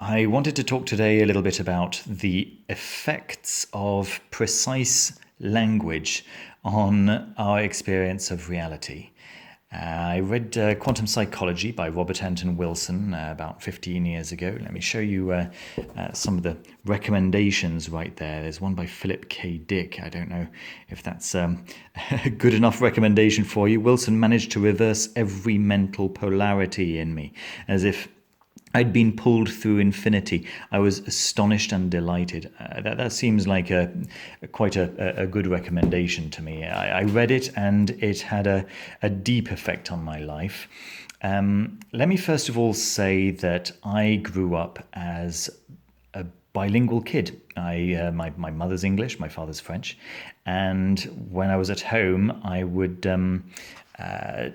I wanted to talk today a little bit about the effects of precise language on our experience of reality. I read Quantum Psychology by Robert Anton Wilson about 15 years ago. Let me show you some of the recommendations right there. There's one by Philip K. Dick. I don't know if that's a good enough recommendation for you. Wilson managed to reverse every mental polarity in me, as if I'd been pulled through infinity. I was astonished and delighted. That seems like quite a good recommendation to me. I read it and it had a deep effect on my life. Let me first of all say that I grew up as a bilingual kid. My mother's English, my father's French, and when I was at home, I would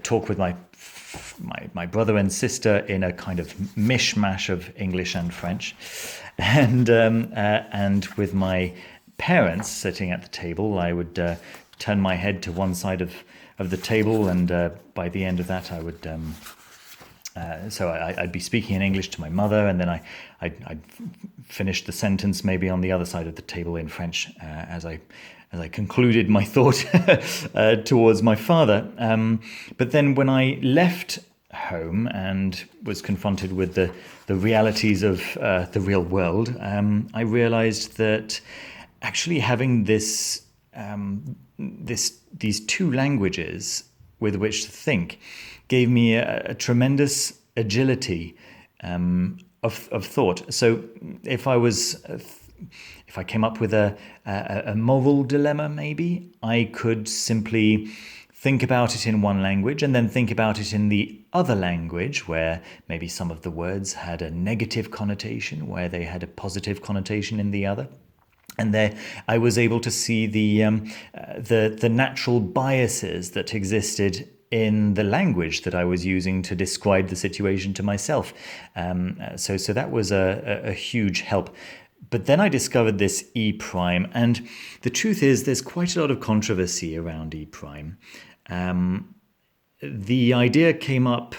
talk with my brother and sister in a kind of mishmash of English and French, and with my parents sitting at the table, I would turn my head to one side of the table, and by the end of that, I would. So I'd be speaking in English to my mother, and then I'd finish the sentence maybe on the other side of the table in French as I concluded my thought towards my father. But then when I left home and was confronted with the realities of the real world, I realized that actually having these two languages with which to think gave me a tremendous agility of thought. So if I came up with a moral dilemma, maybe, I could simply think about it in one language and then think about it in the other language, where maybe some of the words had a negative connotation, where they had a positive connotation in the other. And there, I was able to see the natural biases that existed in the language that I was using to describe the situation to myself. So that was a huge help. But then I discovered this E prime, and the truth is there's quite a lot of controversy around E prime. The idea came up,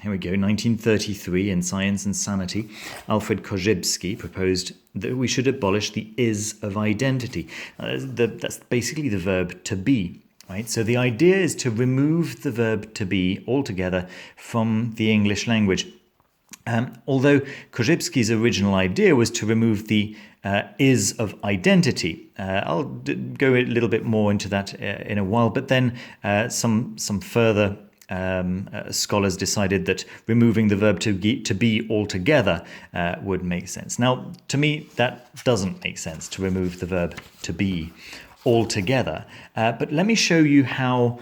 here we go, 1933 in Science and Sanity. Alfred Korzybski proposed that we should abolish the is of identity. That's basically the verb to be. Right? So the idea is to remove the verb to be altogether from the English language. Although Korzybski's original idea was to remove the is of identity. I'll go a little bit more into that in a while, but then some further scholars decided that removing the verb to be altogether would make sense. Now, to me, that doesn't make sense, to remove the verb to be altogether. But let me show you how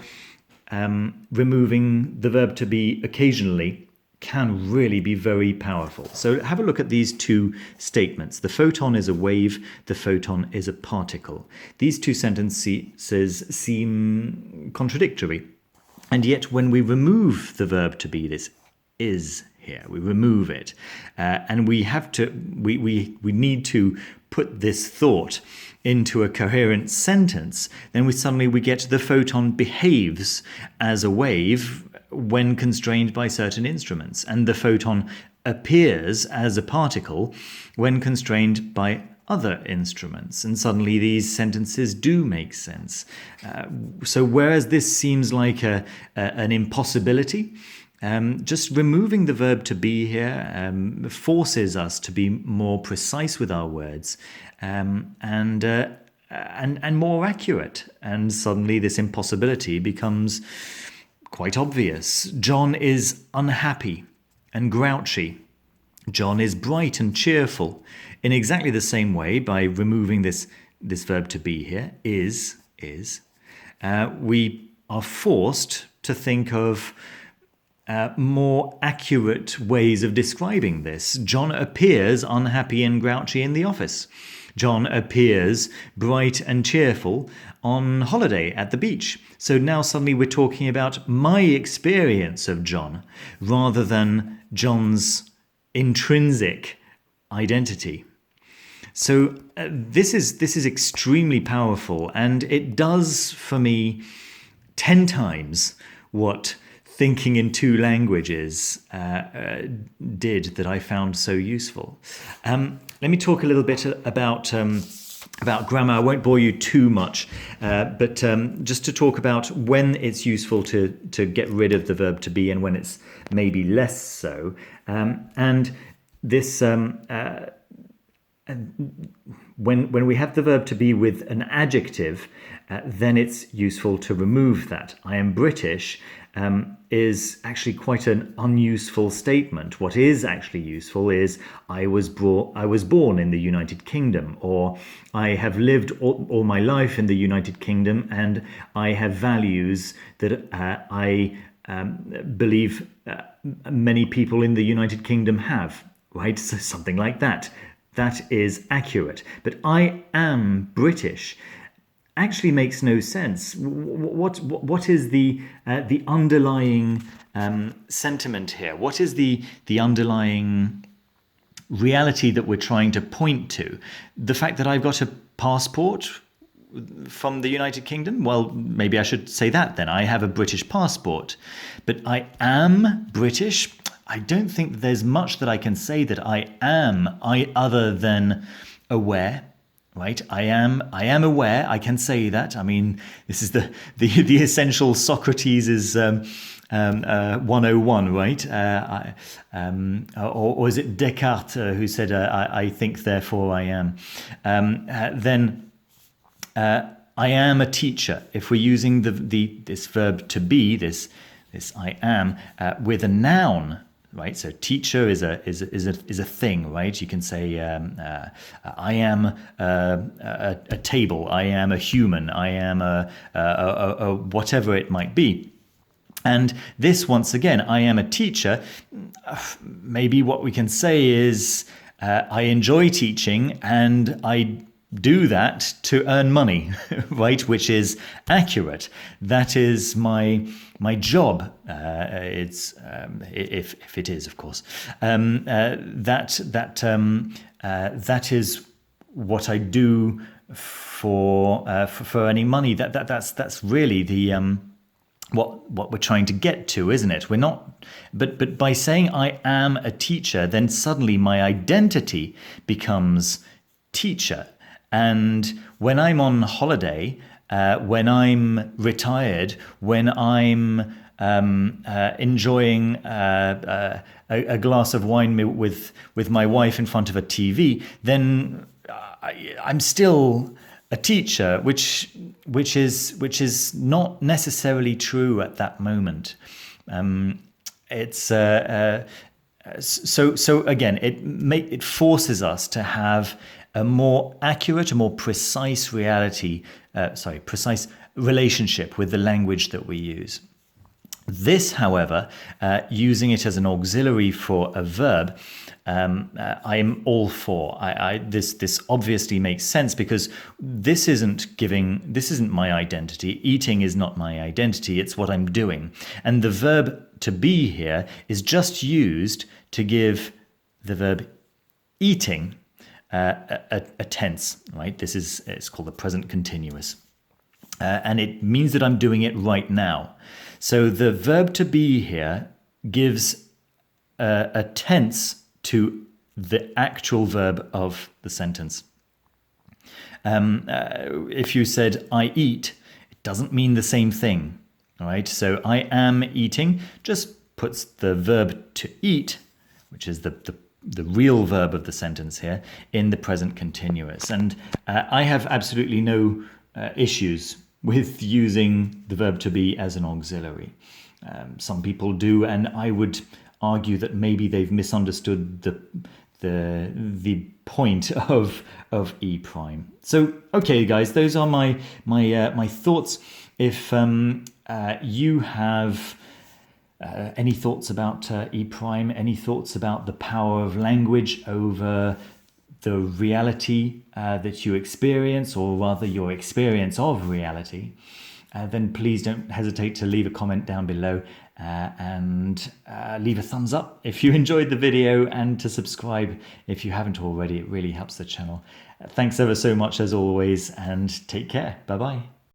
removing the verb to be occasionally can really be very powerful. So have a look at these two statements. The photon is a wave, the photon is a particle. These two sentences seem contradictory. And yet when we remove the verb to be, this is here, we remove it, and we need to put this thought into a coherent sentence, then we get the photon behaves as a wave when constrained by certain instruments, and the photon appears as a particle when constrained by other instruments, and suddenly these sentences do make sense. So whereas this seems like an impossibility, just removing the verb to be here forces us to be more precise with our words and more accurate, and suddenly this impossibility becomes quite obvious. John is unhappy and grouchy. John is bright and cheerful. In exactly the same way, by removing this verb to be here, is, we are forced to think of more accurate ways of describing this. John appears unhappy and grouchy in the office. John appears bright and cheerful on holiday at the beach. So now suddenly we're talking about my experience of John rather than John's intrinsic identity. So this is extremely powerful, and it does for me 10 times what thinking in two languages did that I found so useful. Let me talk a little bit about grammar. I won't bore you too much, but just to talk about when it's useful to get rid of the verb to be and when it's maybe less so. And this, when we have the verb to be with an adjective, then it's useful to remove that. I am British is actually quite an unuseful statement. What is actually useful is I was born in the United Kingdom, or I have lived all my life in the United Kingdom, and I have values that I believe many people in the United Kingdom have, right? So something like that. That is accurate. But I am British actually makes no sense. What is the underlying sentiment here? What is the underlying reality that we're trying to point to? The fact that I've got a passport from the United Kingdom? Well, maybe I should say that then. I have a British passport, but I am British. I don't think there's much that I can say that I am, other than aware. Right, I am aware. I can say that. I mean, this is the essential Socrates is 101, right? Or is it Descartes who said, "I think, therefore I am"? Then I am a teacher. If we're using this verb to be, this I am with a noun. Right, so teacher is a thing, right? You can say I am a table, I am a human, I am a whatever it might be. And this, once again, I am a teacher. Maybe what we can say is I enjoy teaching and I do that to earn money, right? Which is accurate. That is my job. It's if it is, of course. That is what I do for earning money. That's really the what we're trying to get to, isn't it? We're not, but by saying I am a teacher, then suddenly my identity becomes teacher. And when I'm on holiday, when I'm retired, when I'm enjoying a glass of wine with my wife in front of a TV, then I'm still a teacher, which is not necessarily true at that moment. It's so again, it forces us to have a more accurate, a more precise precise relationship with the language that we use. This, however, using it as an auxiliary for a verb, I'm all for. This obviously makes sense because this isn't my identity. Eating is not my identity. It's what I'm doing. And the verb to be here is just used to give the verb eating a tense, right? It's called the present continuous. And it means that I'm doing it right now. So the verb to be here gives a tense to the actual verb of the sentence. If you said I eat, it doesn't mean the same thing, all right? So I am eating just puts the verb to eat, which is the real verb of the sentence here, in the present continuous. And I have absolutely no issues with using the verb to be as an auxiliary. Some people do, and I would argue that maybe they've misunderstood the point of E prime. So, okay, guys, those are my thoughts. If you have any thoughts about E prime, any thoughts about the power of language over the reality that you experience, or rather your experience of reality, then please don't hesitate to leave a comment down below and leave a thumbs up if you enjoyed the video, and to subscribe if you haven't already. It really helps the channel. Thanks ever so much as always, and take care. Bye bye.